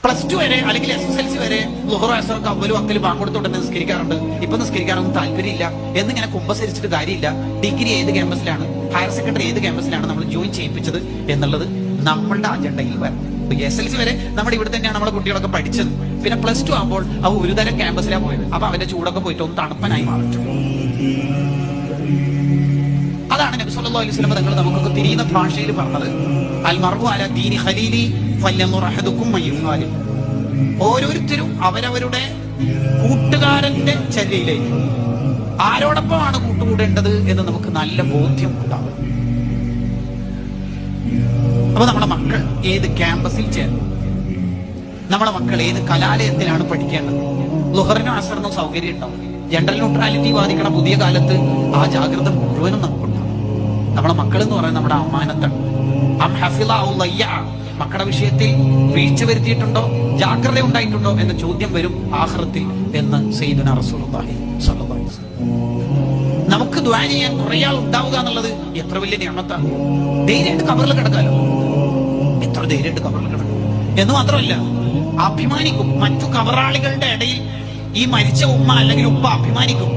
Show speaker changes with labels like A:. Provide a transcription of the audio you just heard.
A: +2 വരെ അല്ലെങ്കിൽ SSLC വരെ ളുഹർ അസ്ർക്ക് അവലും അക്കലും പങ്കെടുത്തോണ്ട് നിസ്കരിക്കാറുണ്ട്. ഇപ്പൊ നിസ്കരിക്കാറൊന്നും താല്പര്യമില്ല എന്നിങ്ങനെ കുമ്പസരിച്ചിട്ട് കാര്യമില്ല. ഡിഗ്രി ഏത് ക്യാമ്പസിലാണ്, ഹയർ സെക്കൻഡറി ഏത് ക്യാമ്പസിലാണ് നമ്മൾ ജോയിൻ ചെയ്യിപ്പിച്ചത് എന്നുള്ളത് നമ്മളുടെ അജണ്ടയിൽ വരണം. SSLC വരെ നമ്മുടെ ഇവിടെ തന്നെയാണ് നമ്മുടെ കുട്ടികളൊക്കെ പഠിച്ചത്. പിന്നെ +2 ആകുമ്പോൾ അവ ഒരുതരം ക്യാമ്പസിലാണ് പോയത്. അപ്പൊ അവന്റെ ചൂടൊക്കെ പോയിട്ട് ഒന്ന് തണുപ്പനായി മാറിച്ചു. അതാണ് നബി സല്ലല്ലാഹു അലൈഹി വസല്ലം തങ്ങൾ നമുക്കൊക്കെ തിരിയുന്ന ഭാഷയിൽ പറഞ്ഞത്, അൽ മർഉ അലാ ദീനി ഖലീലി ഫല്യൻദുർ അഹദുക്കും മൻ യുഖാലിൽ. ഓരോരുത്തരും അവരവരുടെ കൂട്ടുകാരന്റെ ചര്യയിലേക്ക് ആരോടൊപ്പമാണ് കൂട്ടുകൂടേണ്ടത് എന്ന് നമുക്ക് നല്ല ബോധ്യം ഉണ്ടാകും. അപ്പൊ നമ്മുടെ മക്കൾ ഏത് ക്യാമ്പസിൽ ചേർന്നു, നമ്മുടെ മക്കൾ ഏത് കലാലയത്തിലാണ് പഠിക്കേണ്ടത്, ളുഹറിനും അസറിനും സൗകര്യം ഉണ്ടാവും. ജെൻഡർ ന്യൂട്രാലിറ്റി ബാധിക്കണ പുതിയ കാലത്ത് ആ ജാഗ്രത മുഴുവനും നമുക്കുണ്ടാവും. നമ്മുടെ മക്കൾ എന്ന് പറയുന്നത് നമ്മുടെ അമാനത്താണ്. മക്കളുടെ വിഷയത്തിൽ വീഴ്ച വരുത്തിയിട്ടുണ്ടോ, ജാഗ്രത ഉണ്ടായിട്ടുണ്ടോ എന്ന ചോദ്യം വരും ആഖിറത്തിൽ എന്ന് സയ്യിദുനാ റസൂലുള്ളാഹി സ്വല്ലല്ലാഹു അലൈഹി വസല്ലം. നമുക്ക് ദുആ ചെയ്യാൻ കുറെ ആൾ ഉണ്ടാവുക എന്നുള്ളത് എത്ര വലിയ നിഅമത്താണ്. ധൈര്യമായിട്ട് ഖബറിൽ കിടക്കാലോ, എത്ര ധൈര്യമായിട്ട് ഖബറിൽ കിടക്കും. എന്ന് മാത്രമല്ല അഭിമാനിക്കും. മറ്റു ഖബറാളികളുടെ ഇടയിൽ ഈ മരിച്ച ഉമ്മ അല്ലെങ്കിൽ ഉപ്പ അഭിമാനിക്കും,